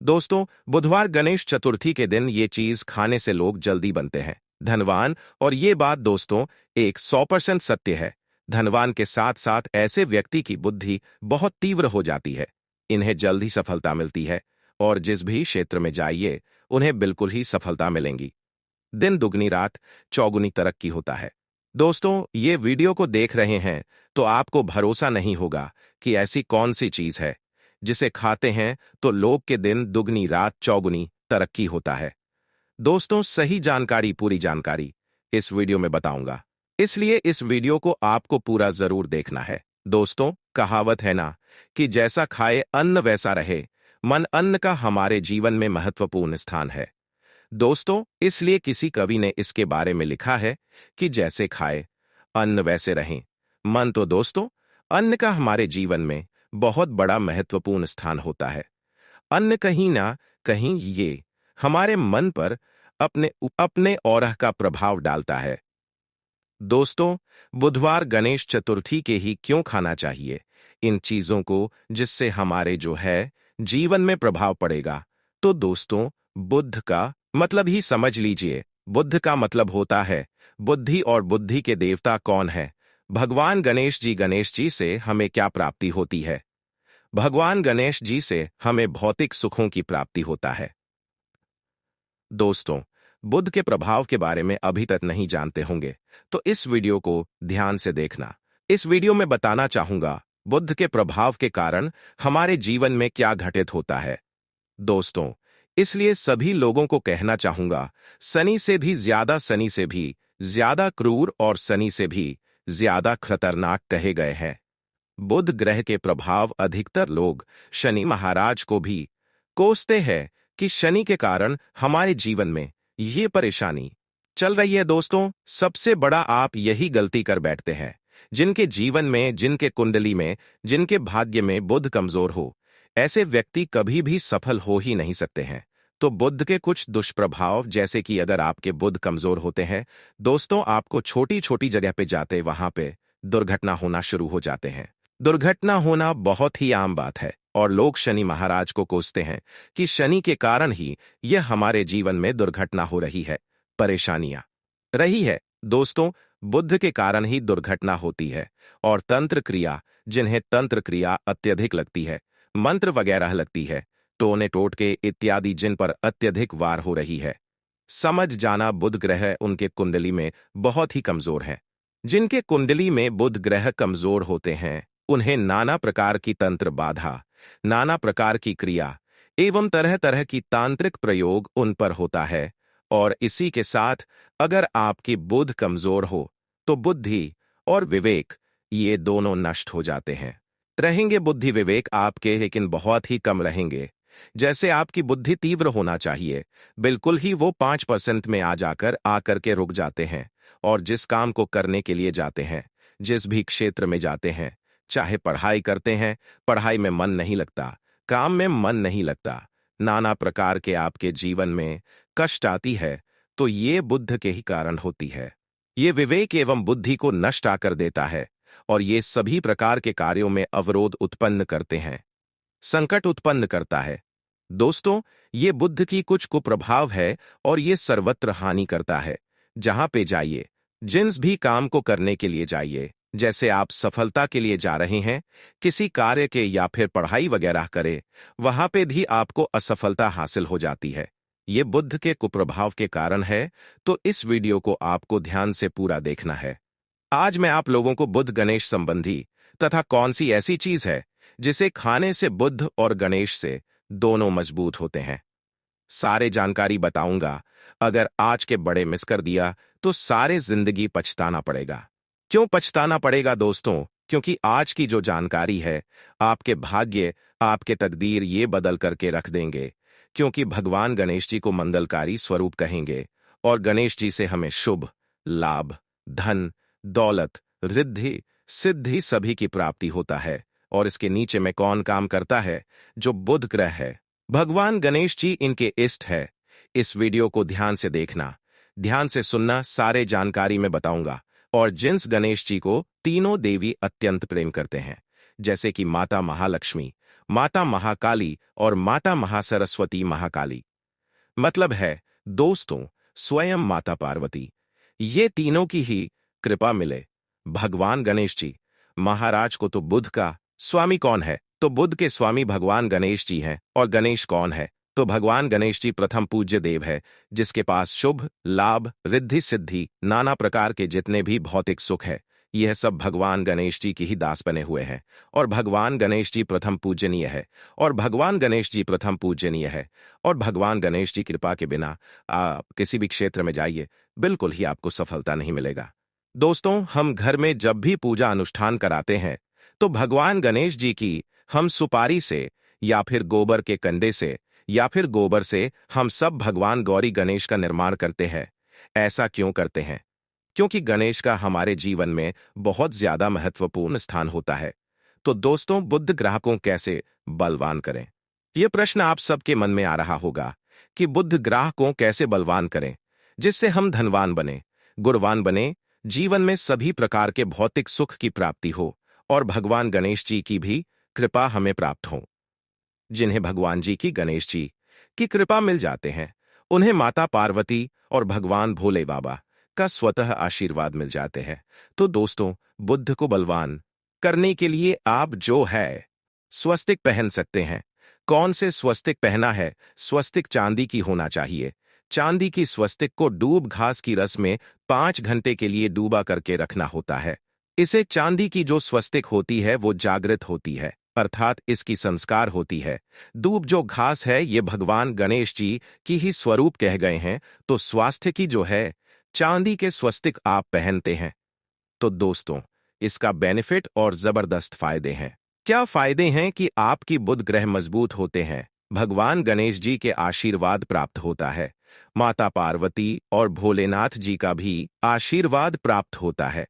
दोस्तों, बुधवार गणेश चतुर्थी के दिन ये चीज खाने से लोग जल्दी बनते हैं धनवान। और ये बात दोस्तों एक 100% सत्य है। धनवान के साथ साथ ऐसे व्यक्ति की बुद्धि बहुत तीव्र हो जाती है। इन्हें जल्द ही सफलता मिलती है और जिस भी क्षेत्र में जाइए उन्हें बिल्कुल ही सफलता मिलेंगी। दिन दुगनी रात चौगुनी तरक्की होता है। दोस्तों, ये वीडियो को देख रहे हैं तो आपको भरोसा नहीं होगा कि ऐसी कौन सी चीज है जिसे खाते हैं तो लोग के दिन दुगनी रात चौगुनी तरक्की होता है। दोस्तों, सही जानकारी, पूरी जानकारी इस वीडियो में बताऊंगा, इसलिए इस वीडियो को आपको पूरा जरूर देखना है। दोस्तों, कहावत है ना कि जैसा खाए अन्न वैसा रहे। मन अन्न का हमारे जीवन में महत्वपूर्ण स्थान है दोस्तों। इसलिए किसी कवि ने इसके बारे में लिखा है कि जैसे खाए अन्न वैसे रहें मन। तो दोस्तों, अन्न का हमारे जीवन में बहुत बड़ा महत्वपूर्ण स्थान होता है। अन्न कहीं ना कहीं ये हमारे मन पर अपने अपने औरह का प्रभाव डालता है। दोस्तों, बुधवार गणेश चतुर्थी के ही क्यों खाना चाहिए इन चीजों को जिससे हमारे जो है जीवन में प्रभाव पड़ेगा। तो दोस्तों, बुद्ध का मतलब ही समझ लीजिए। बुद्ध का मतलब होता है बुद्धि, और बुद्धि के देवता कौन है? भगवान गणेश जी। गणेश जी से हमें क्या प्राप्ति होती है? भगवान गणेश जी से हमें भौतिक सुखों की प्राप्ति होता है। दोस्तों, बुद्ध के प्रभाव के बारे में अभी तक नहीं जानते होंगे तो इस वीडियो को ध्यान से देखना। इस वीडियो में बताना चाहूंगा बुद्ध के प्रभाव के कारण हमारे जीवन में क्या घटित होता है। दोस्तों, इसलिए सभी लोगों को कहना चाहूंगा, शनि से भी ज्यादा क्रूर और शनि से भी ज्यादा खतरनाक कहे गए हैं। बुध ग्रह के प्रभाव अधिकतर लोग शनि महाराज को भी कोसते हैं कि शनि के कारण हमारे जीवन में ये परेशानी चल रही है। दोस्तों, सबसे बड़ा आप यही गलती कर बैठते हैं जिनके जीवन में, जिनके कुंडली में, जिनके भाग्य में बुध कमजोर हो, ऐसे व्यक्ति कभी भी सफल हो ही नहीं सकते हैं। तो बुध के कुछ दुष्प्रभाव, जैसे कि अगर आपके बुध कमजोर होते हैं दोस्तों, आपको छोटी छोटी जगह पे जाते वहां पे दुर्घटना होना शुरू हो जाते हैं। दुर्घटना होना बहुत ही आम बात है और लोग शनि महाराज को कोसते हैं कि शनि के कारण ही यह हमारे जीवन में दुर्घटना हो रही है, परेशानियां रही है। दोस्तों, बुद्ध के कारण ही दुर्घटना होती है। और तंत्र क्रिया, जिन्हें तंत्र क्रिया अत्यधिक लगती है, मंत्र वगैरह लगती है, टोने टोटके इत्यादि जिन पर अत्यधिक वार हो रही है, समझ जाना बुध ग्रह उनके कुंडली में बहुत ही कमजोर है। जिनके कुंडली में बुध ग्रह कमजोर होते हैं उन्हें नाना प्रकार की तंत्र बाधा, नाना प्रकार की क्रिया एवं तरह तरह की तांत्रिक प्रयोग उन पर होता है। और इसी के साथ अगर आपकी बुध कमजोर हो तो बुद्धि और विवेक ये दोनों नष्ट हो जाते हैं। रहेंगे बुद्धि विवेक आपके, लेकिन बहुत ही कम रहेंगे। जैसे आपकी बुद्धि तीव्र होना चाहिए, बिल्कुल ही वो 5% में आकर के रुक जाते हैं। और जिस काम को करने के लिए जाते हैं, जिस भी क्षेत्र में जाते हैं, चाहे पढ़ाई करते हैं, पढ़ाई में मन नहीं लगता, काम में मन नहीं लगता, नाना प्रकार के आपके जीवन में कष्ट आती है, तो ये बुद्ध के ही कारण होती है। ये विवेक एवं बुद्धि को नष्ट आकर देता है और ये सभी प्रकार के कार्यों में अवरोध उत्पन्न करते हैं, संकट उत्पन्न करता है। दोस्तों, ये बुद्ध की कुछ कुप्रभाव है और ये सर्वत्र हानि करता है। जहां पे जाइए, जिस भी काम को करने के लिए जाइए, जैसे आप सफलता के लिए जा रहे हैं किसी कार्य के या फिर पढ़ाई वगैरह करें, वहां पे भी आपको असफलता हासिल हो जाती है। ये बुद्ध के कुप्रभाव के कारण है। तो इस वीडियो को आपको ध्यान से पूरा देखना है। आज मैं आप लोगों को बुध गणेश संबंधी तथा कौन सी ऐसी चीज है जिसे खाने से बुध और गणेश से दोनों मजबूत होते हैं, सारे जानकारी बताऊंगा। अगर आज के बड़े मिस कर दिया तो सारे जिंदगी पछताना पड़ेगा। क्यों पछताना पड़ेगा दोस्तों? क्योंकि आज की जो जानकारी है आपके भाग्य, आपके तकदीर ये बदल करके रख देंगे। क्योंकि भगवान गणेश जी को मंगलकारी स्वरूप कहेंगे और गणेश जी से हमें शुभ लाभ, धन, दौलत, रिद्धि, सिद्धि सभी की प्राप्ति होता है। और इसके नीचे में कौन काम करता है? जो बुध ग्रह है, भगवान गणेश जी इनके इष्ट है। इस वीडियो को ध्यान से देखना, ध्यान से सुनना, सारे जानकारी में बताऊंगा। और जिस गणेश जी को तीनों देवी अत्यंत प्रेम करते हैं, जैसे कि माता महालक्ष्मी, माता महाकाली और माता महासरस्वती महाकाली। मतलब है दोस्तों, स्वयं माता पार्वती, ये तीनों की ही कृपा मिले। भगवान गणेश जी महाराज को तो बुध का स्वामी कौन है? तो बुध के स्वामी भगवान गणेश जी हैं। और गणेश कौन है? तो भगवान गणेश जी प्रथम पूज्य देव है, जिसके पास शुभ लाभ रिद्धि सिद्धि नाना प्रकार के जितने भी भौतिक सुख है, यह सब भगवान गणेश जी की ही दास बने हुए हैं। और भगवान गणेश जी प्रथम पूजनीय है। और भगवान गणेश जी प्रथम पूजनीय है। और भगवान गणेश जी कृपा के बिना आप किसी भी क्षेत्र में जाइए, बिल्कुल ही आपको सफलता नहीं मिलेगा। दोस्तों, हम घर में जब भी पूजा अनुष्ठान कराते हैं तो भगवान गणेश जी की हम सुपारी से या फिर गोबर के कंडे से या फिर गोबर से हम सब भगवान गौरी गणेश का निर्माण करते हैं। ऐसा क्यों करते हैं? क्योंकि गणेश का हमारे जीवन में बहुत ज्यादा महत्वपूर्ण स्थान होता है। तो दोस्तों, बुद्ध ग्रह को कैसे बलवान करें? यह प्रश्न आप सबके मन में आ रहा होगा कि बुद्ध ग्रह को कैसे बलवान करें जिससे हम धनवान बने, गुणवान बने, जीवन में सभी प्रकार के भौतिक सुख की प्राप्ति हो और भगवान गणेश जी की भी कृपा हमें प्राप्त हो। जिन्हें भगवान जी की गणेश जी की कृपा मिल जाते हैं, उन्हें माता पार्वती और भगवान भोले बाबा का स्वतः आशीर्वाद मिल जाते हैं। तो दोस्तों, बुद्ध को बलवान करने के लिए आप जो है स्वस्तिक पहन सकते हैं। कौन से स्वस्तिक पहना है? स्वस्तिक चांदी की होना चाहिए। चांदी की स्वस्तिक को डूब घास की रस में 5 घंटे के लिए डूबा करके रखना होता है। इसे चांदी की जो स्वस्तिक होती है वो जागृत होती है, अर्थात इसकी संस्कार होती है। दूब जो घास है ये भगवान गणेश जी की ही स्वरूप कह गए हैं। तो स्वास्थ्य की जो है चांदी के स्वस्तिक आप पहनते हैं तो दोस्तों, इसका बेनिफिट और जबरदस्त फायदे हैं। क्या फायदे हैं कि आपकी बुध ग्रह मजबूत होते हैं, भगवान गणेश जी के आशीर्वाद प्राप्त होता है, माता पार्वती और भोलेनाथ जी का भी आशीर्वाद प्राप्त होता है।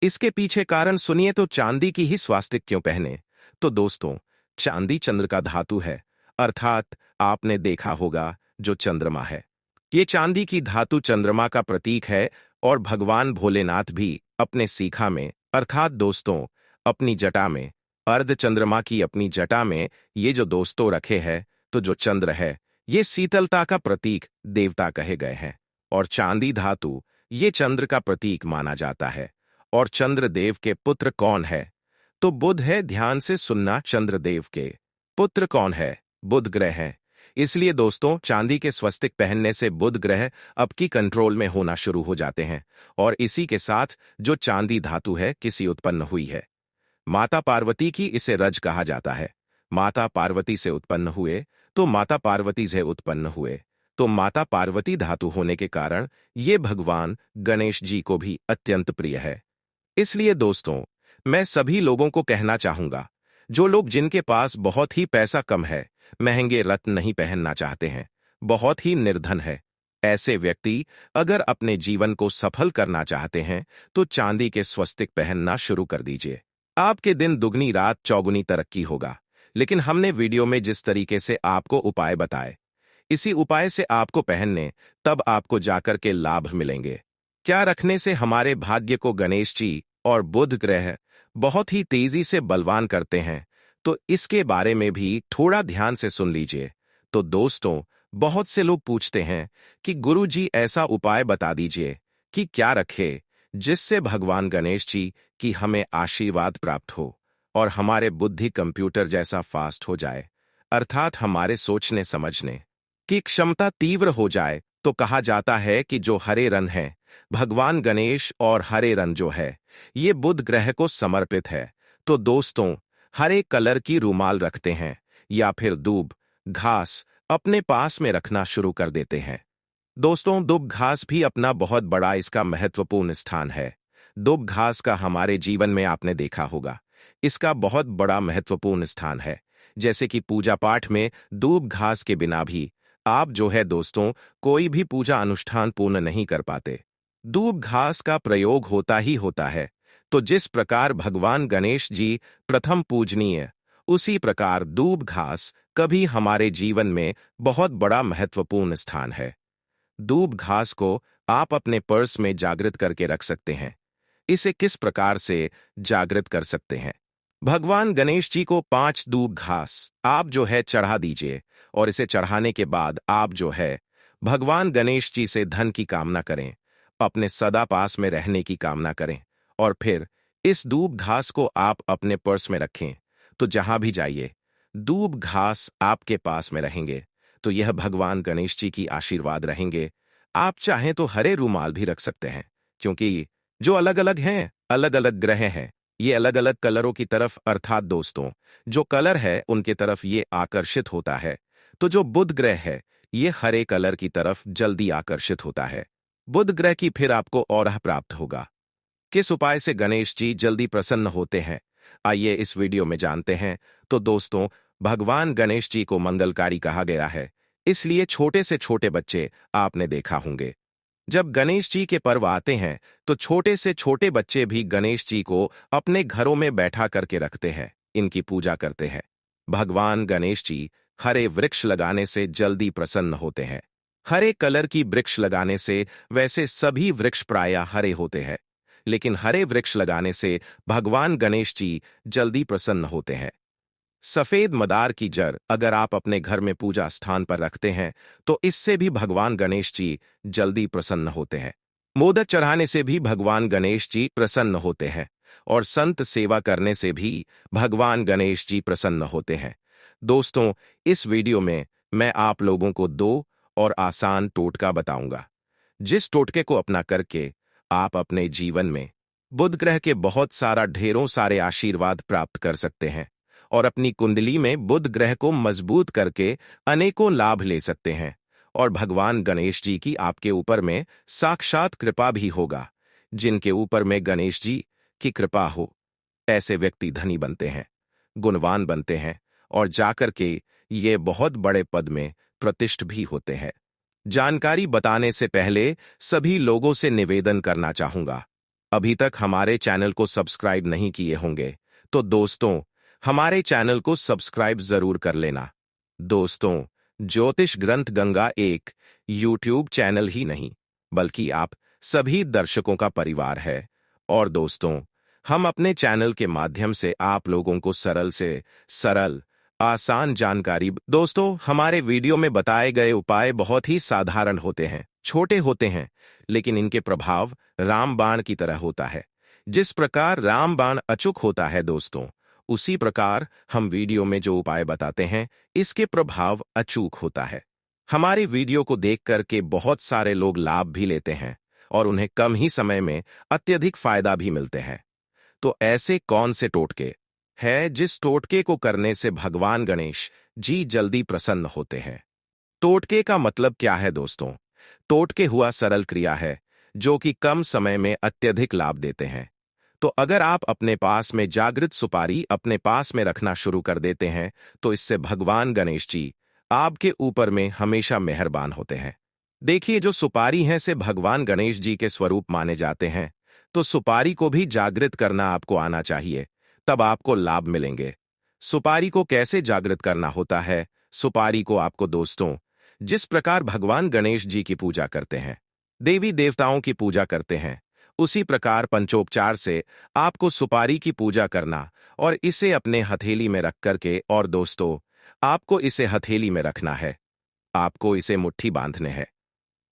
इसके पीछे कारण सुनिए तो चांदी की ही स्वास्तिक क्यों पहने? तो दोस्तों, चांदी चंद्र का धातु है, अर्थात आपने देखा होगा जो चंद्रमा है, ये चांदी की धातु चंद्रमा का प्रतीक है। और भगवान भोलेनाथ भी अपने सीखा में, अर्थात दोस्तों अपनी जटा में, अर्ध चंद्रमा की अपनी जटा में ये जो दोस्तों रखे हैं, तो जो चंद्र है ये शीतलता का प्रतीक देवता कहे गए हैं। और चांदी धातु ये चंद्र का प्रतीक माना जाता है। और चंद्रदेव के पुत्र कौन है? तो बुध है। ध्यान से सुनना, चंद्रदेव के पुत्र कौन है? बुध ग्रह है। इसलिए दोस्तों, चांदी के स्वस्तिक पहनने से बुध ग्रह अब की कंट्रोल में होना शुरू हो जाते हैं। और इसी के साथ जो चांदी धातु है किसी उत्पन्न हुई है, माता पार्वती की, इसे रज कहा जाता है। माता पार्वती से उत्पन्न हुए तो माता पार्वती से उत्पन्न हुए, तो माता पार्वती धातु होने के कारण ये भगवान गणेश जी को भी अत्यंत प्रिय है। इसलिए दोस्तों, मैं सभी लोगों को कहना चाहूंगा, जो लोग जिनके पास बहुत ही पैसा कम है, महंगे रत्न नहीं पहनना चाहते हैं, बहुत ही निर्धन है, ऐसे व्यक्ति अगर अपने जीवन को सफल करना चाहते हैं तो चांदी के स्वस्तिक पहनना शुरू कर दीजिए। आपके दिन दुगनी रात चौगुनी तरक्की होगा। लेकिन हमने वीडियो में जिस तरीके से आपको उपाय बताए, इसी उपाय से आपको पहनने तब आपको जाकर के लाभ मिलेंगे। क्या रखने से हमारे भाग्य को गणेश जी और बुध ग्रह बहुत ही तेजी से बलवान करते हैं, तो इसके बारे में भी थोड़ा ध्यान से सुन लीजिए। तो दोस्तों, बहुत से लोग पूछते हैं कि गुरु जी ऐसा उपाय बता दीजिए कि क्या रखे जिससे भगवान गणेश जी की हमें आशीर्वाद प्राप्त हो और हमारे बुद्धि कंप्यूटर जैसा फास्ट हो जाए, अर्थात हमारे सोचने समझने की क्षमता तीव्र हो जाए। तो कहा जाता है कि जो हरे रंग है, भगवान गणेश और हरे रंग जो है ये बुध ग्रह को समर्पित है। तो दोस्तों, हरे कलर की रूमाल रखते हैं या फिर दूब घास अपने पास में रखना शुरू कर देते हैं। दोस्तों, दूब घास भी अपना बहुत बड़ा इसका महत्वपूर्ण स्थान है। दूब घास का हमारे जीवन में आपने देखा होगा, इसका बहुत बड़ा महत्वपूर्ण स्थान है। जैसे कि पूजा पाठ में दूब घास के बिना भी आप जो है दोस्तों कोई भी पूजा अनुष्ठान पूर्ण नहीं कर पाते। दूब घास का प्रयोग होता ही होता है। तो जिस प्रकार भगवान गणेश जी प्रथम पूजनीय, उसी प्रकार दूब घास कभी हमारे जीवन में बहुत बड़ा महत्वपूर्ण स्थान है। दूब घास को आप अपने पर्स में जागृत करके रख सकते हैं। इसे किस प्रकार से जागृत कर सकते हैं? भगवान गणेश जी को 5 दूब घास आप जो है चढ़ा दीजिए, और इसे चढ़ाने के बाद आप जो है भगवान गणेश जी से धन की कामना करें, अपने सदा पास में रहने की कामना करें, और फिर इस दूब घास को आप अपने पर्स में रखें। तो जहां भी जाइए दूब घास आपके पास में रहेंगे, तो यह भगवान गणेश जी की आशीर्वाद रहेंगे। आप चाहें तो हरे रूमाल भी रख सकते हैं, क्योंकि जो अलग अलग हैं, अलग अलग ग्रह हैं, ये अलग अलग कलरों की तरफ, अर्थात दोस्तों जो कलर है उनके तरफ ये आकर्षित होता है। तो जो बुध ग्रह है ये हरे कलर की तरफ जल्दी आकर्षित होता है। बुध ग्रह की फिर आपको औरह प्राप्त होगा। किस उपाय से गणेश जी जल्दी प्रसन्न होते हैं, आइए इस वीडियो में जानते हैं। तो दोस्तों, भगवान गणेश जी को मंगलकारी कहा गया है, इसलिए छोटे से छोटे बच्चे आपने देखा होंगे। जब गणेश जी के पर्व आते हैं तो छोटे से छोटे बच्चे भी गणेश जी को अपने घरों में बैठा करके रखते हैं, इनकी पूजा करते हैं। भगवान गणेश जी हरे वृक्ष लगाने से जल्दी प्रसन्न होते हैं। हरे कलर की वृक्ष लगाने से, वैसे सभी वृक्ष प्रायः हरे होते हैं, लेकिन हरे वृक्ष लगाने से भगवान गणेश जी जल्दी प्रसन्न होते हैं। सफेद मदार की जड़ अगर आप अपने घर में पूजा स्थान पर रखते हैं तो इससे भी भगवान गणेश जी जल्दी प्रसन्न होते हैं। मोदक चढ़ाने से भी भगवान गणेश जी प्रसन्न होते हैं, और संत सेवा करने से भी भगवान गणेश जी प्रसन्न होते हैं। दोस्तों, इस वीडियो में मैं आप लोगों को 2 और आसान टोटका बताऊंगा, जिस टोटके को अपना करके आप अपने जीवन में बुध ग्रह के बहुत सारा ढेरों सारे आशीर्वाद प्राप्त कर सकते हैं, और अपनी कुंडली में बुध ग्रह को मजबूत करके अनेकों लाभ ले सकते हैं, और भगवान गणेश जी की आपके ऊपर में साक्षात कृपा भी होगा। जिनके ऊपर में गणेश जी की कृपा हो, ऐसे व्यक्ति धनी बनते हैं, गुणवान बनते हैं, और जाकर के ये बहुत बड़े पद में प्रतिष्ठ भी होते हैं। जानकारी बताने से पहले सभी लोगों से निवेदन करना चाहूंगा, अभी तक हमारे चैनल को सब्सक्राइब नहीं किए होंगे तो दोस्तों हमारे चैनल को सब्सक्राइब जरूर कर लेना। दोस्तों, ज्योतिष ग्रंथ गंगा एक यूट्यूब चैनल ही नहीं, बल्कि आप सभी दर्शकों का परिवार है, और दोस्तों हम अपने चैनल के माध्यम से आप लोगों को सरल से सरल आसान जानकारी। दोस्तों, हमारे वीडियो में बताए गए उपाय बहुत ही साधारण होते हैं, छोटे होते हैं, लेकिन इनके प्रभाव रामबाण की तरह होता है। जिस प्रकार रामबाण अचूक होता है दोस्तों, उसी प्रकार हम वीडियो में जो उपाय बताते हैं इसके प्रभाव अचूक होता है। हमारे वीडियो को देख करके बहुत सारे लोग लाभ भी लेते हैं, और उन्हें कम ही समय में अत्यधिक फायदा भी मिलते हैं। तो ऐसे कौन से टोटके है जिस टोटके को करने से भगवान गणेश जी जल्दी प्रसन्न होते हैं? टोटके का मतलब क्या है दोस्तों? टोटके हुआ सरल क्रिया है जो कि कम समय में अत्यधिक लाभ देते हैं। तो अगर आप अपने पास में जागृत सुपारी अपने पास में रखना शुरू कर देते हैं तो इससे भगवान गणेश जी आपके ऊपर में हमेशा मेहरबान होते हैं। देखिए, जो सुपारी हैं से भगवान गणेश जी के स्वरूप माने जाते हैं, तो सुपारी को भी जागृत करना आपको आना चाहिए, तब आपको लाभ मिलेंगे। सुपारी को कैसे जागृत करना होता है? सुपारी को आपको दोस्तों, जिस प्रकार भगवान गणेश जी की पूजा करते हैं, देवी देवताओं की पूजा करते हैं, उसी प्रकार पंचोपचार से आपको सुपारी की पूजा करना, और इसे अपने हथेली में रख करके, और दोस्तों आपको इसे हथेली में रखना है, आपको इसे मुट्ठी बांधने हैं।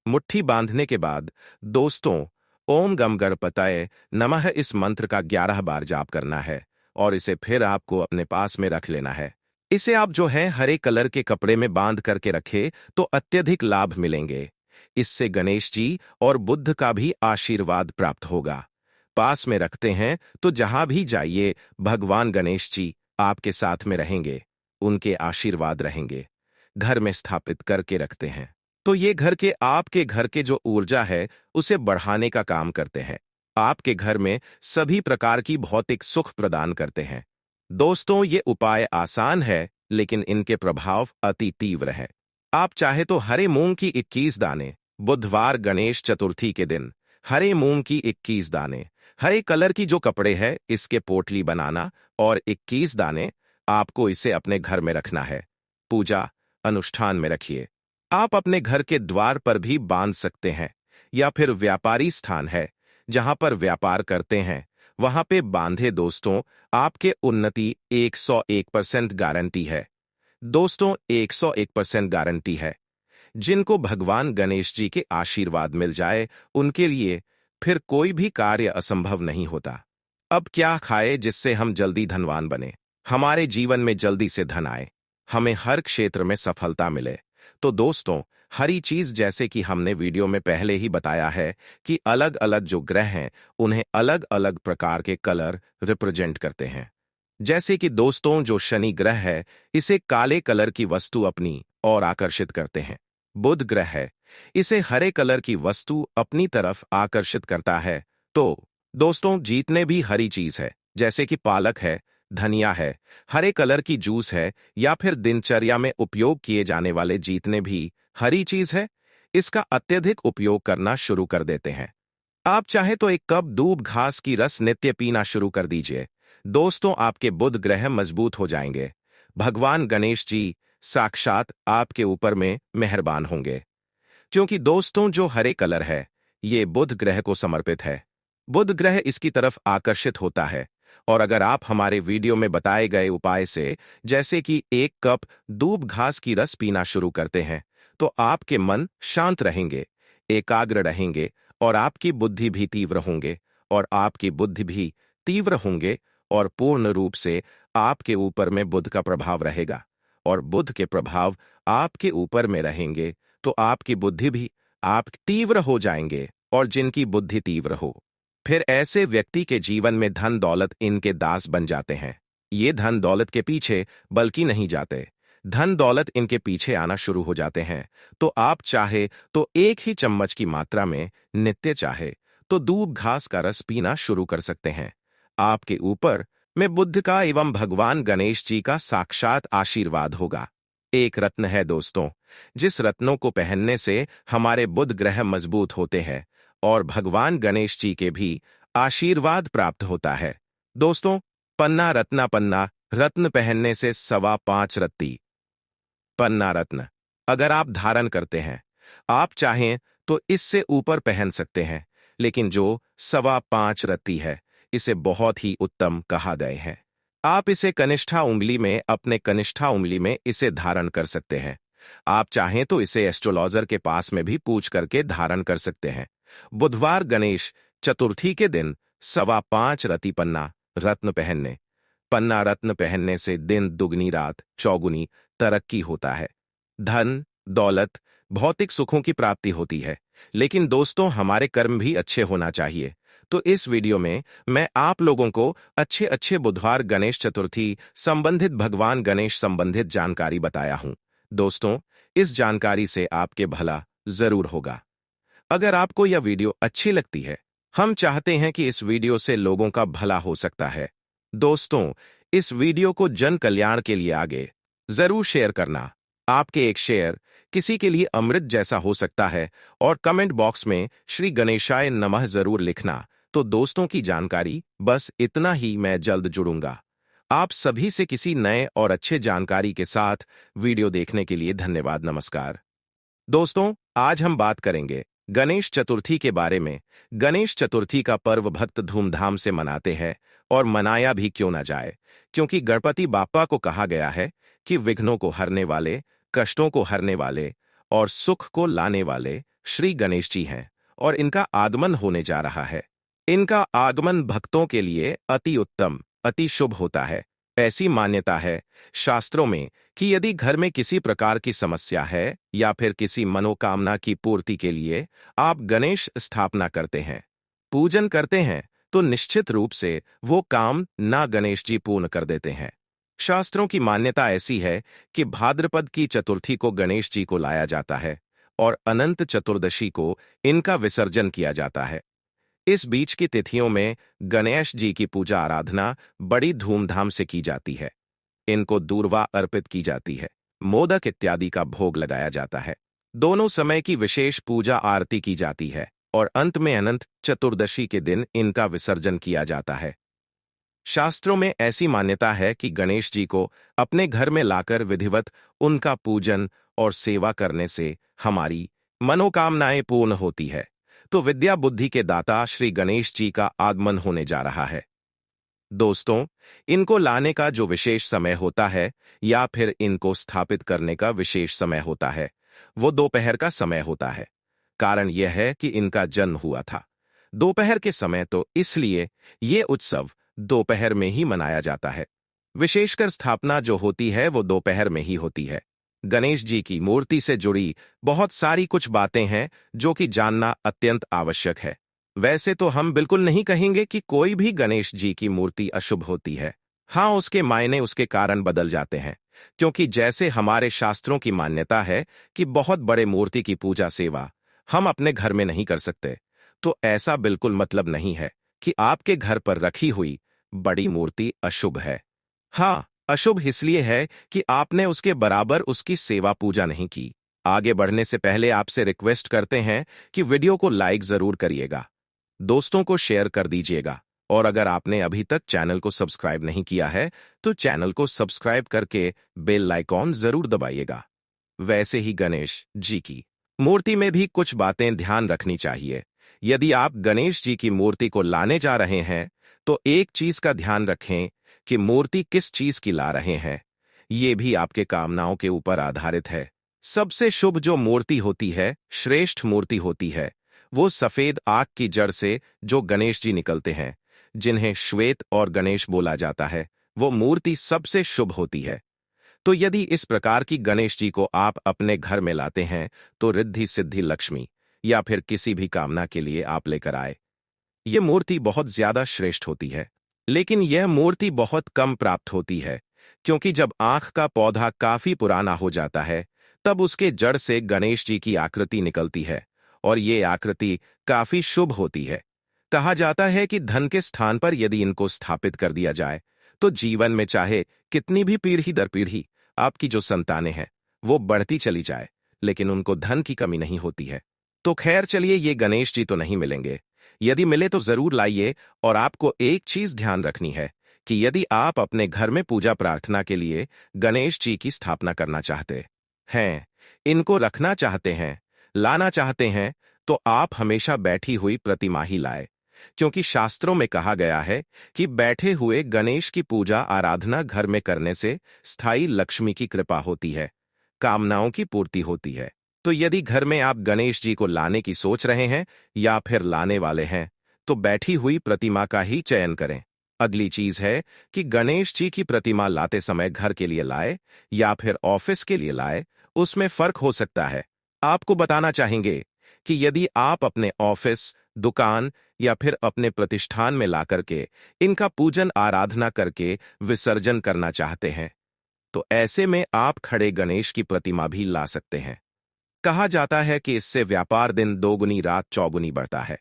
मुट्ठी बांधने के बाद दोस्तों ओम गम गणपतये नमः इस मंत्र का 11 बार जाप करना है, और इसे फिर आपको अपने पास में रख लेना है। इसे आप जो है हरे कलर के कपड़े में बांध करके रखे तो अत्यधिक लाभ मिलेंगे। इससे गणेश जी और बुद्ध का भी आशीर्वाद प्राप्त होगा। पास में रखते हैं तो जहां भी जाइए भगवान गणेश जी आपके साथ में रहेंगे, उनके आशीर्वाद रहेंगे। घर में स्थापित करके रखते हैं तो ये घर के आपके घर के जो ऊर्जा है उसे बढ़ाने का काम करते हैं, आपके घर में सभी प्रकार की भौतिक सुख प्रदान करते हैं। दोस्तों, ये उपाय आसान है लेकिन इनके प्रभाव अति तीव्र है। आप चाहे तो हरे मूंग की 21 दाने, बुधवार गणेश चतुर्थी के दिन हरे मूंग की 21 दाने, हरे कलर की जो कपड़े है इसके पोटली बनाना, और 21 दाने आपको इसे अपने घर में रखना है। पूजा अनुष्ठान में रखिए। आप अपने घर के द्वार पर भी बांध सकते हैं, या फिर व्यापारी स्थान है जहां पर व्यापार करते हैं वहां पे बांधे दोस्तों, आपके उन्नति 101% गारंटी है। दोस्तों 101% गारंटी है। जिनको भगवान गणेश जी के आशीर्वाद मिल जाए उनके लिए फिर कोई भी कार्य असंभव नहीं होता। अब क्या खाए जिससे हम जल्दी धनवान बने, हमारे जीवन में जल्दी से धन आए, हमें हर क्षेत्र में सफलता मिले? तो दोस्तों, हरी चीज जैसे कि हमने वीडियो में पहले ही बताया है कि अलग अलग जो ग्रह हैं उन्हें अलग अलग प्रकार के कलर रिप्रेजेंट करते हैं। जैसे कि दोस्तों जो शनि ग्रह है, इसे काले कलर की वस्तु अपनी ओर आकर्षित करते हैं। बुध ग्रह है, इसे हरे कलर की वस्तु अपनी तरफ आकर्षित करता है। तो दोस्तों जीतने भी हरी चीज है, जैसे कि पालक है, धनिया है, हरे कलर की जूस है, या फिर दिनचर्या में उपयोग किए जाने वाले जीतने भी हरी चीज है। इसका अत्यधिक उपयोग करना शुरू कर देते हैं। आप चाहे तो एक कप दूब घास की रस नित्य पीना शुरू कर दीजिए। दोस्तों आपके बुध ग्रह मजबूत हो जाएंगे। भगवान गणेश जी साक्षात आपके ऊपर में मेहरबान होंगे, क्योंकि दोस्तों जो हरे कलर है ये बुध ग्रह को समर्पित है। बुध ग्रह इसकी तरफ आकर्षित होता है। और अगर आप हमारे वीडियो में बताए गए उपाय से जैसे कि एक कप दूब घास की रस पीना शुरू करते हैं तो आपके मन शांत रहेंगे, एकाग्र रहेंगे, और आपकी बुद्धि भी तीव्र होंगे, और आपकी बुद्धि भी तीव्र होंगे, और पूर्ण रूप से आपके ऊपर में बुध का प्रभाव रहेगा। और बुध के प्रभाव आपके ऊपर में रहेंगे तो आपकी बुद्धि भी आप तीव्र हो जाएंगे। और जिनकी बुद्धि तीव्र हो, फिर ऐसे व्यक्ति के जीवन में धन दौलत इनके दास बन जाते हैं। ये धन दौलत के पीछे बल्कि नहीं जाते, धन दौलत इनके पीछे आना शुरू हो जाते हैं। तो आप चाहे तो एक ही चम्मच की मात्रा में नित्य चाहे तो दूब घास का रस पीना शुरू कर सकते हैं। आपके ऊपर में बुद्ध का एवं भगवान गणेश जी का साक्षात आशीर्वाद होगा। एक रत्न है दोस्तों, जिस रत्नों को पहनने से हमारे बुध ग्रह मजबूत होते हैं और भगवान गणेश जी के भी आशीर्वाद प्राप्त होता है। दोस्तों पन्ना रत्ना, पन्ना रत्न पहनने से 5.25 रत्ती पन्ना रत्न अगर आप धारण करते हैं, आप चाहें तो इससे ऊपर पहन सकते हैं, लेकिन जो 5.25 रत्ती है इसे बहुत ही उत्तम कहा गया है। आप इसे कनिष्ठा उंगली में, अपने कनिष्ठा उंगली में इसे धारण कर सकते हैं। आप चाहें तो इसे एस्ट्रोलॉजर के पास में भी पूछ करके धारण कर सकते हैं। बुधवार गणेश चतुर्थी के दिन 5.25 रत्ती पन्ना रत्न पहनने से दिन दुगनी रात चौगुनी तरक्की होता है। धन दौलत भौतिक सुखों की प्राप्ति होती है, लेकिन दोस्तों हमारे कर्म भी अच्छे होना चाहिए। तो इस वीडियो में मैं आप लोगों को अच्छे अच्छे बुधवार गणेश चतुर्थी संबंधित भगवान गणेश संबंधित जानकारी बताया हूं। दोस्तों इस जानकारी से आपके भला जरूर होगा। अगर आपको यह वीडियो अच्छी लगती है, हम चाहते हैं कि इस वीडियो से लोगों का भला हो सकता है। दोस्तों इस वीडियो को जन कल्याण के लिए आगे जरूर शेयर करना। आपके एक शेयर किसी के लिए अमृत जैसा हो सकता है। और कमेंट बॉक्स में श्री गणेशाय नमः जरूर लिखना। तो दोस्तों की जानकारी बस इतना ही, मैं जल्द जुड़ूंगा आप सभी से किसी नए और अच्छे जानकारी के साथ। वीडियो देखने के लिए धन्यवाद, नमस्कार। दोस्तों आज हम बात करेंगे गणेश चतुर्थी के बारे में। गणेश चतुर्थी का पर्व भक्त धूमधाम से मनाते हैं, और मनाया भी क्यों ना जाए, क्योंकि गणपति बाप्पा को कहा गया है कि विघ्नों को हरने वाले, कष्टों को हरने वाले और सुख को लाने वाले श्री गणेश जी हैं, और इनका आगमन होने जा रहा है। इनका आगमन भक्तों के लिए अति उत्तम, अति शुभ होता है। ऐसी मान्यता है शास्त्रों में कि यदि घर में किसी प्रकार की समस्या है या फिर किसी मनोकामना की पूर्ति के लिए आप गणेश स्थापना करते हैं, पूजन करते हैं, तो निश्चित रूप से वो काम ना गणेश जी पूर्ण कर देते हैं। शास्त्रों की मान्यता ऐसी है कि भाद्रपद की चतुर्थी को गणेश जी को लाया जाता है और अनंत चतुर्दशी को इनका विसर्जन किया जाता है। इस बीच की तिथियों में गणेश जी की पूजा आराधना बड़ी धूमधाम से की जाती है। इनको दूर्वा अर्पित की जाती है, मोदक इत्यादि का भोग लगाया जाता है। दोनों समय की विशेष पूजा आरती की जाती है और अंत में अनंत चतुर्दशी के दिन इनका विसर्जन किया जाता है। शास्त्रों में ऐसी मान्यता है कि गणेश जी को अपने घर में लाकर विधिवत उनका पूजन और सेवा करने से हमारी मनोकामनाएं पूर्ण होती है। तो विद्या बुद्धि के दाता श्री गणेश जी का आगमन होने जा रहा है। दोस्तों, इनको लाने का जो विशेष समय होता है या फिर इनको स्थापित करने का विशेष समय होता है, वो दोपहर का समय होता है। कारण यह है कि इनका जन्म हुआ था दोपहर के समय, तो इसलिए ये उत्सव दोपहर में ही मनाया जाता है। विशेषकर स्थापना जो होती है वो दोपहर में ही होती है। गणेश जी की मूर्ति से जुड़ी बहुत सारी कुछ बातें हैं जो कि जानना अत्यंत आवश्यक है। वैसे तो हम बिल्कुल नहीं कहेंगे कि कोई भी गणेश जी की मूर्ति अशुभ होती है। हाँ, उसके मायने उसके कारण बदल जाते हैं, क्योंकि जैसे हमारे शास्त्रों की मान्यता है कि बहुत बड़े मूर्ति की पूजा सेवा हम अपने घर में नहीं कर सकते, तो ऐसा बिल्कुल मतलब नहीं है कि आपके घर पर रखी हुई बड़ी मूर्ति अशुभ है। हाँ, अशुभ इसलिए है कि आपने उसके बराबर उसकी सेवा पूजा नहीं की। आगे बढ़ने से पहले आपसे रिक्वेस्ट करते हैं कि वीडियो को लाइक जरूर करिएगा, दोस्तों को शेयर कर दीजिएगा, और अगर आपने अभी तक चैनल को सब्सक्राइब नहीं किया है तो चैनल को सब्सक्राइब करके बेल आइकॉन जरूर दबाइएगा। वैसे ही गणेश जी की मूर्ति में भी कुछ बातें ध्यान रखनी चाहिए। यदि आप गणेश जी की मूर्ति को लाने जा रहे हैं तो एक चीज का ध्यान रखें कि मूर्ति किस चीज की ला रहे हैं। ये भी आपके कामनाओं के ऊपर आधारित है। सबसे शुभ जो मूर्ति होती है, श्रेष्ठ मूर्ति होती है, वो सफेद आग की जड़ से जो गणेश जी निकलते हैं, जिन्हें श्वेत और गणेश बोला जाता है, वो मूर्ति सबसे शुभ होती है। तो यदि इस प्रकार की गणेश जी को आप अपने घर में लाते हैं तो रिद्धि सिद्धि लक्ष्मी या फिर किसी भी कामना के लिए आप लेकर आए, ये मूर्ति बहुत ज्यादा श्रेष्ठ होती है। लेकिन यह मूर्ति बहुत कम प्राप्त होती है, क्योंकि जब आंख का पौधा काफी पुराना हो जाता है तब उसके जड़ से गणेश जी की आकृति निकलती है, और ये आकृति काफी शुभ होती है। कहा जाता है कि धन के स्थान पर यदि इनको स्थापित कर दिया जाए तो जीवन में चाहे कितनी भी पीढ़ी दर पीढ़ी आपकी जो संतानें हैं वो बढ़ती चली जाए, लेकिन उनको धन की कमी नहीं होती है। तो खैर चलिए, ये गणेश जी तो नहीं मिलेंगे। यदि मिले तो जरूर लाइए। और आपको एक चीज ध्यान रखनी है कि यदि आप अपने घर में पूजा प्रार्थना के लिए गणेश जी की स्थापना करना चाहते हैं, इनको रखना चाहते हैं, लाना चाहते हैं, तो आप हमेशा बैठी हुई प्रतिमा ही लाए, क्योंकि शास्त्रों में कहा गया है कि बैठे हुए गणेश की पूजा आराधना घर में करने से स्थायी लक्ष्मी की कृपा होती है, कामनाओं की पूर्ति होती है। तो यदि घर में आप गणेश जी को लाने की सोच रहे हैं या फिर लाने वाले हैं तो बैठी हुई प्रतिमा का ही चयन करें। अगली चीज है कि गणेश जी की प्रतिमा लाते समय घर के लिए लाए या फिर ऑफिस के लिए लाए, उसमें फर्क हो सकता है। आपको बताना चाहेंगे कि यदि आप अपने ऑफिस, दुकान या फिर अपने प्रतिष्ठान में ला करके इनका पूजन आराधना करके विसर्जन करना चाहते हैं तो ऐसे में आप खड़े गणेश की प्रतिमा भी ला सकते हैं। कहा जाता है कि इससे व्यापार दिन दोगुनी रात चौगुनी बढ़ता है।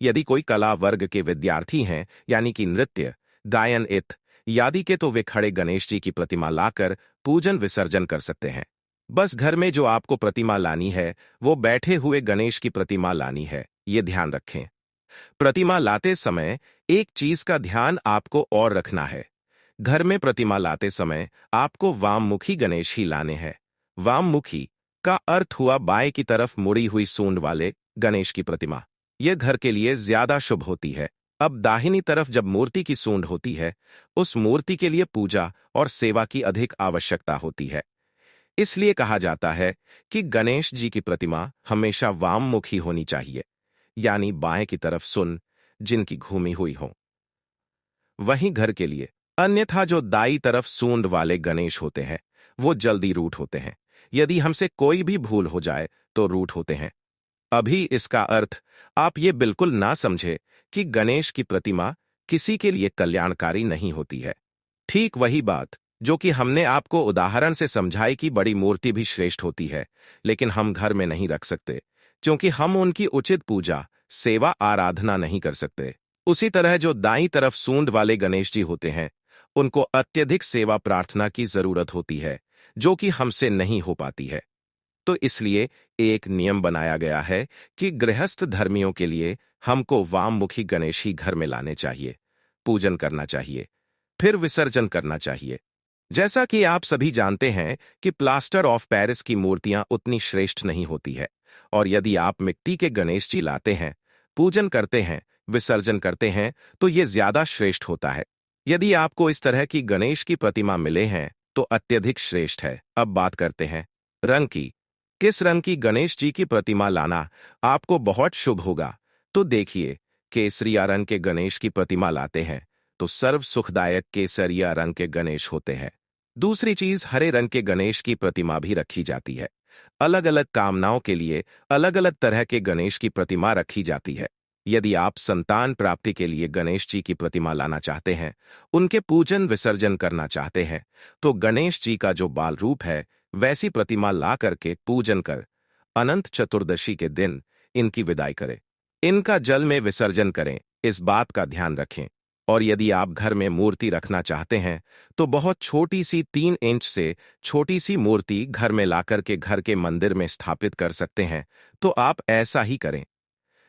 यदि कोई कला वर्ग के विद्यार्थी हैं, यानी कि नृत्य, गायन इत्यादि के, तो वे खड़े गणेश जी की प्रतिमा लाकर पूजन विसर्जन कर सकते हैं। बस घर में जो आपको प्रतिमा लानी है वो बैठे हुए गणेश की प्रतिमा लानी है, ये ध्यान रखें। प्रतिमा लाते समय एक चीज का ध्यान आपको और रखना है। घर में प्रतिमा लाते समय आपको वाममुखी गणेश ही लाने हैं। वाममुखी का अर्थ हुआ बाएं की तरफ मुड़ी हुई सूंड वाले गणेश की प्रतिमा। यह घर के लिए ज्यादा शुभ होती है। अब दाहिनी तरफ जब मूर्ति की सूंड होती है, उस मूर्ति के लिए पूजा और सेवा की अधिक आवश्यकता होती है। इसलिए कहा जाता है कि गणेश जी की प्रतिमा हमेशा वाममुखी होनी चाहिए, यानी बाएं की तरफ सुन जिनकी घूमी हुई हो। वहीं घर के लिए अन्यथा जो दाई तरफ सूंड वाले गणेश होते हैं वो जल्दी रूठ होते हैं। यदि हमसे कोई भी भूल हो जाए तो रूठ होते हैं। अभी इसका अर्थ आप ये बिल्कुल ना समझे कि गणेश की प्रतिमा किसी के लिए कल्याणकारी नहीं होती है। ठीक वही बात जो कि हमने आपको उदाहरण से समझाई कि बड़ी मूर्ति भी श्रेष्ठ होती है, लेकिन हम घर में नहीं रख सकते क्योंकि हम उनकी उचित पूजा, सेवा, आराधना नहीं कर सकते। उसी तरह जो दाईं तरफ सूंड वाले गणेश जी होते हैं, उनको अत्यधिक सेवा प्रार्थना की जरूरत होती है, जो कि हमसे नहीं हो पाती है। तो इसलिए एक नियम बनाया गया है कि गृहस्थ धर्मियों के लिए हमको वाममुखी गणेश ही घर में लाने चाहिए, पूजन करना चाहिए, फिर विसर्जन करना चाहिए। जैसा कि आप सभी जानते हैं कि प्लास्टर ऑफ पेरिस की मूर्तियां उतनी श्रेष्ठ नहीं होती है, और यदि आप मिट्टी के गणेश जी लाते हैं, पूजन करते हैं, विसर्जन करते हैं, तो ये ज्यादा श्रेष्ठ होता है। यदि आपको इस तरह की गणेश की प्रतिमा मिले हैं तो अत्यधिक श्रेष्ठ है। अब बात करते हैं रंग की। किस रंग की गणेश जी की प्रतिमा लाना आपको बहुत शुभ होगा? तो देखिए, केसरिया रंग के गणेश की प्रतिमा लाते हैं तो सर्व सुखदायक केसरिया रंग के गणेश होते हैं। दूसरी चीज, हरे रंग के गणेश की प्रतिमा भी रखी जाती है। अलग अलग कामनाओं के लिए अलग अलग तरह के गणेश की प्रतिमा रखी जाती है। यदि आप संतान प्राप्ति के लिए गणेश जी की प्रतिमा लाना चाहते हैं, उनके पूजन विसर्जन करना चाहते हैं, तो गणेश जी का जो बाल रूप है वैसी प्रतिमा ला करके पूजन कर अनंत चतुर्दशी के दिन इनकी विदाई करें। इनका जल में विसर्जन करें, इस बात का ध्यान रखें। और यदि आप घर में मूर्ति रखना चाहते हैं तो बहुत छोटी सी 3 इंच से छोटी सी मूर्ति घर में लाकर के घर के मंदिर में स्थापित कर सकते हैं, तो आप ऐसा ही करें।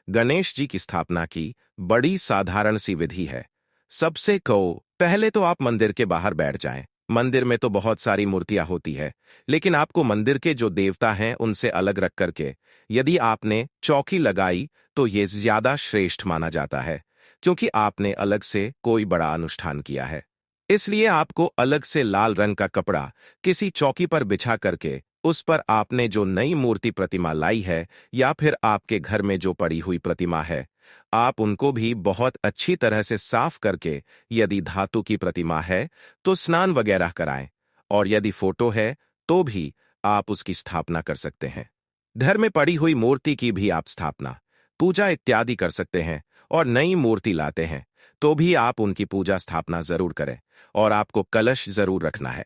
गणेश जी की स्थापना की बड़ी साधारण सी विधि है। सबसे पहले तो आप मंदिर के बाहर बैठ जाएं। मंदिर में तो बहुत सारी मूर्तियां होती है, लेकिन आपको मंदिर के जो देवता हैं उनसे अलग रख करके यदि आपने चौकी लगाई तो ये ज्यादा श्रेष्ठ माना जाता है, क्योंकि आपने अलग से कोई बड़ा अनुष्ठान किया है। इसलिए आपको अलग से लाल रंग का कपड़ा किसी चौकी पर बिछा करके उस पर आपने जो नई मूर्ति प्रतिमा लाई है या फिर आपके घर में जो पड़ी हुई प्रतिमा है, आप उनको भी बहुत अच्छी तरह से साफ करके, यदि धातु की प्रतिमा है तो स्नान वगैरह कराएं, और यदि फोटो है तो भी आप उसकी स्थापना कर सकते हैं। घर में पड़ी हुई मूर्ति की भी आप स्थापना, पूजा इत्यादि कर सकते हैं। और नई मूर्ति लाते हैं तो भी आप उनकी पूजा स्थापना जरूर करें। और आपको कलश जरूर रखना है।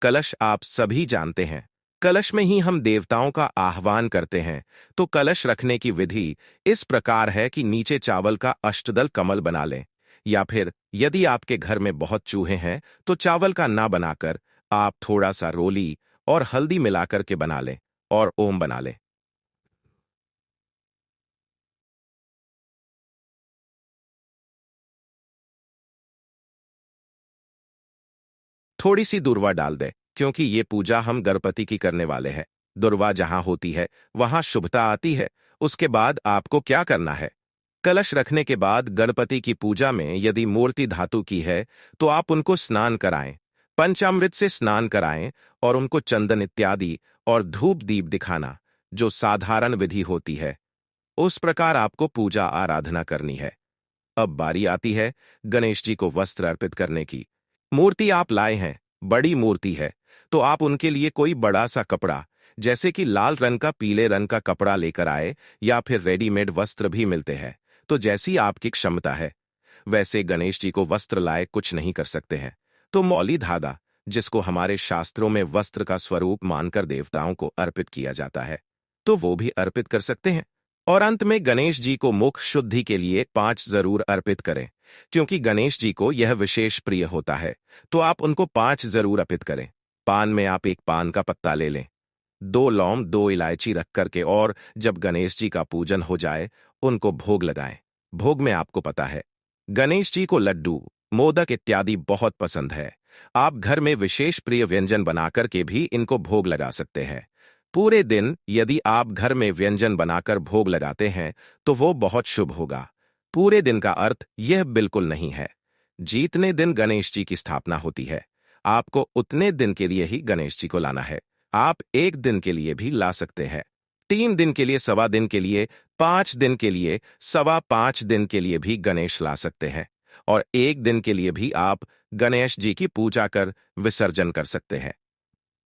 कलश आप सभी जानते हैं, कलश में ही हम देवताओं का आह्वान करते हैं। तो कलश रखने की विधि इस प्रकार है कि नीचे चावल का अष्टदल कमल बना लें, या फिर यदि आपके घर में बहुत चूहे हैं तो चावल का ना बनाकर आप थोड़ा सा रोली और हल्दी मिलाकर के बना लें और ओम बना लें। थोड़ी सी दुर्वा डाल दे, क्योंकि ये पूजा हम गणपति की करने वाले हैं। दुर्वा जहां होती है वहां शुभता आती है। उसके बाद आपको क्या करना है? कलश रखने के बाद गणपति की पूजा में यदि मूर्ति धातु की है तो आप उनको स्नान कराएं, पंचामृत से स्नान कराएं, और उनको चंदन इत्यादि और धूप दीप दिखाना, जो साधारण विधि होती है। उस प्रकार आपको पूजा आराधना करनी है। अब बारी आती है गणेश जी को वस्त्र अर्पित करने की। मूर्ति आप लाए हैं, बड़ी मूर्ति है, तो आप उनके लिए कोई बड़ा सा कपड़ा, जैसे कि लाल रंग का, पीले रंग का कपड़ा लेकर आए, या फिर रेडीमेड वस्त्र भी मिलते हैं। तो जैसी आपकी क्षमता है वैसे गणेश जी को वस्त्र लाए कुछ नहीं कर सकते हैं, तो मौली धागा, जिसको हमारे शास्त्रों में वस्त्र का स्वरूप मानकर देवताओं को अर्पित किया जाता है, तो वो भी अर्पित कर सकते हैं। और अंत में गणेश जी को मुख शुद्धि के लिए 5 जरूर अर्पित करें, क्योंकि गणेश जी को यह विशेष प्रिय होता है, तो आप उनको 5 जरूर अर्पित करें। पान में आप एक पान का पत्ता ले लें, 2 लौंग, 2 इलायची रख करके, और जब गणेश जी का पूजन हो जाए उनको भोग लगाएं। भोग में आपको पता है गणेश जी को लड्डू, मोदक इत्यादि बहुत पसंद है। आप घर में विशेष प्रिय व्यंजन बनाकर के भी इनको भोग लगा सकते हैं। पूरे दिन यदि आप घर में व्यंजन बनाकर भोग लगाते हैं तो वो बहुत शुभ होगा। पूरे दिन का अर्थ यह बिल्कुल नहीं है। जितने दिन गणेश जी की स्थापना होती है, आपको उतने दिन के लिए ही गणेश जी को लाना है। आप 1 दिन के लिए भी ला सकते हैं, 3 दिन के लिए, सवा दिन के लिए, 5 दिन के लिए, सवा 5 दिन के लिए भी गणेश ला सकते हैं। और 1 दिन के लिए भी आप गणेश जी की पूजा कर विसर्जन कर सकते हैं।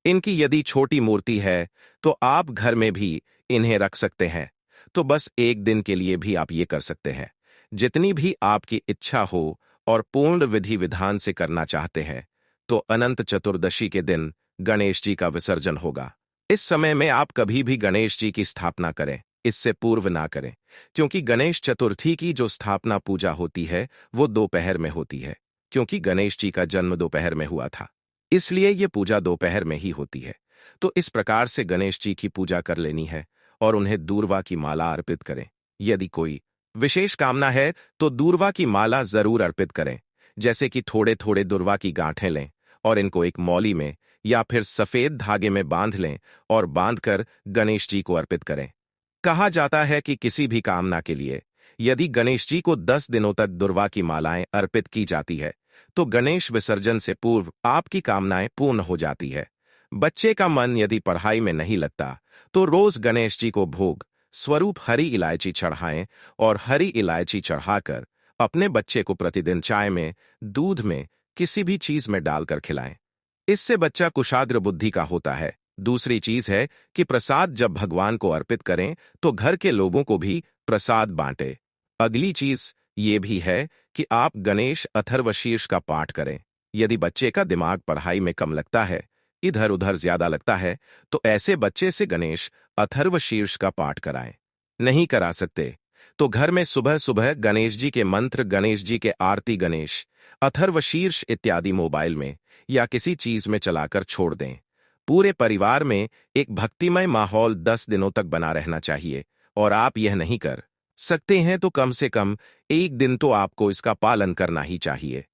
इनकी यदि छोटी मूर्ति है तो आप घर में भी इन्हें रख सकते हैं। तो बस 1 दिन के लिए भी आप ये कर सकते हैं। जितनी भी आपकी इच्छा हो और पूर्ण विधि विधान से करना चाहते हैं, तो अनंत चतुर्दशी के दिन गणेश जी का विसर्जन होगा। इस समय में आप कभी भी गणेश जी की स्थापना करें, इससे पूर्व ना करें, क्योंकि गणेश चतुर्थी की जो स्थापना पूजा होती है वो दोपहर में होती है, क्योंकि गणेश जी का जन्म दोपहर में हुआ था, इसलिए ये पूजा दोपहर में ही होती है। तो इस प्रकार से गणेश जी की पूजा कर लेनी है और उन्हें दूर्वा की माला अर्पित करें। यदि कोई विशेष कामना है तो दूर्वा की माला जरूर अर्पित करें, जैसे कि थोड़े थोड़े दूर्वा की गांठें लें और इनको एक मौली में या फिर सफेद धागे में बांध लें और बांधकर गणेश जी को अर्पित करें। कहा जाता है कि किसी भी कामना के लिए यदि गणेश जी को 10 दिनों तक दुर्वा की मालाएं अर्पित की जाती है तो गणेश विसर्जन से पूर्व आपकी कामनाएं पूर्ण हो जाती है। बच्चे का मन यदि पढ़ाई में नहीं लगता तो रोज गणेश जी को भोग स्वरूप हरी इलायची चढ़ाएं और हरी इलायची चढ़ाकर अपने बच्चे को प्रतिदिन चाय में, दूध में, किसी भी चीज में डालकर खिलाएं। इससे बच्चा कुशाग्र बुद्धि का होता है। दूसरी चीज है कि प्रसाद जब भगवान को अर्पित करें तो घर के लोगों को भी प्रसाद बांटे। अगली चीज ये भी है कि आप गणेश अथर्वशीर्ष का पाठ करें। यदि बच्चे का दिमाग पढ़ाई में कम लगता है, इधर उधर ज्यादा लगता है, तो ऐसे बच्चे से गणेश अथर्वशीर्ष का पाठ कराएं। नहीं करा सकते तो घर में सुबह सुबह गणेश जी के मंत्र, गणेश जी के आरती, गणेश अथर्वशीर्ष इत्यादि मोबाइल में या किसी चीज में चलाकर छोड़ दें। पूरे परिवार में एक भक्तिमय माहौल 10 दिनों तक बना रहना चाहिए और आप यह नहीं कर सकते हैं तो कम से कम एक दिन तो आपको इसका पालन करना ही चाहिए।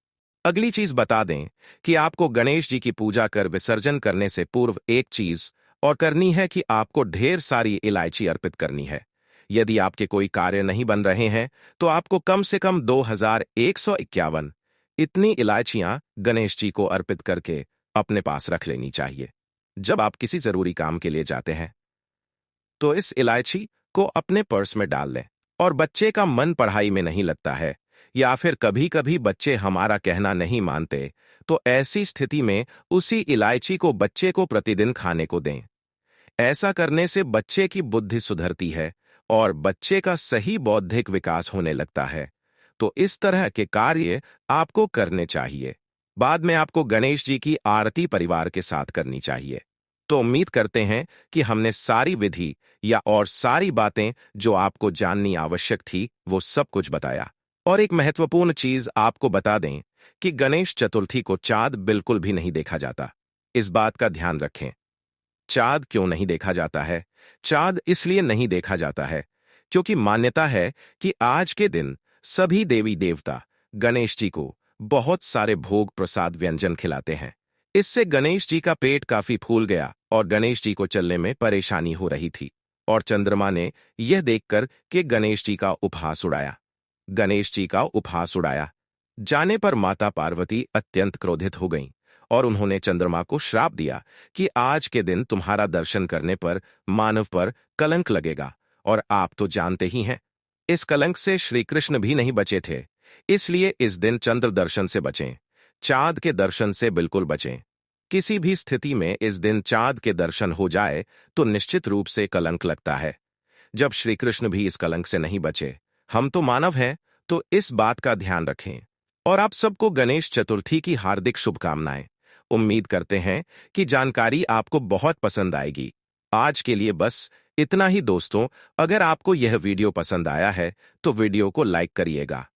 अगली चीज बता दें कि आपको गणेश जी की पूजा कर विसर्जन करने से पूर्व एक चीज और करनी है कि आपको ढेर सारी इलायची अर्पित करनी है। यदि आपके कोई कार्य नहीं बन रहे हैं तो आपको कम से कम 2151 इतनी इलायचियां गणेश जी को अर्पित करके अपने पास रख लेनी चाहिए। जब आप किसी जरूरी काम के लिए जाते हैं तो इस इलायची को अपने पर्स में डाल लें। और बच्चे का मन पढ़ाई में नहीं लगता है या फिर कभी कभी बच्चे हमारा कहना नहीं मानते तो ऐसी स्थिति में उसी इलायची को बच्चे को प्रतिदिन खाने को दें। ऐसा करने से बच्चे की बुद्धि सुधरती है और बच्चे का सही बौद्धिक विकास होने लगता है। तो इस तरह के कार्य आपको करने चाहिए। बाद में आपको गणेश जी की आरती परिवार के साथ करनी चाहिए। तो उम्मीद करते हैं कि हमने सारी विधि या और सारी बातें जो आपको जाननी आवश्यक थी वो सब कुछ बताया। और एक महत्वपूर्ण चीज आपको बता दें कि गणेश चतुर्थी को चांद बिल्कुल भी नहीं देखा जाता। इस बात का ध्यान रखें। चांद क्यों नहीं देखा जाता है? चांद इसलिए नहीं देखा जाता है क्योंकि मान्यता है कि आज के दिन सभी देवी देवता गणेश जी को बहुत सारे भोग प्रसाद व्यंजन खिलाते हैं। इससे गणेश जी का पेट काफी फूल गया और गणेश जी को चलने में परेशानी हो रही थी और चंद्रमा ने यह देखकर कि गणेश जी का उपहास उड़ाया। गणेश जी का उपहास उड़ाया जाने पर माता पार्वती अत्यंत क्रोधित हो गईं और उन्होंने चंद्रमा को श्राप दिया कि आज के दिन तुम्हारा दर्शन करने पर मानव पर कलंक लगेगा। और आप तो जानते ही हैं, इस कलंक से श्री कृष्ण भी नहीं बचे थे। इसलिए इस दिन चंद्र दर्शन से बचें, चांद के दर्शन से बिल्कुल बचें। किसी भी स्थिति में इस दिन चांद के दर्शन हो जाए तो निश्चित रूप से कलंक लगता है। जब श्री कृष्ण भी इस कलंक से नहीं बचे, हम तो मानव हैं, तो इस बात का ध्यान रखें। और आप सबको गणेश चतुर्थी की हार्दिक शुभकामनाएं। उम्मीद करते हैं कि जानकारी आपको बहुत पसंद आएगी। आज के लिए बस इतना ही दोस्तों। अगर आपको यह वीडियो पसंद आया है तो वीडियो को लाइक करिएगा।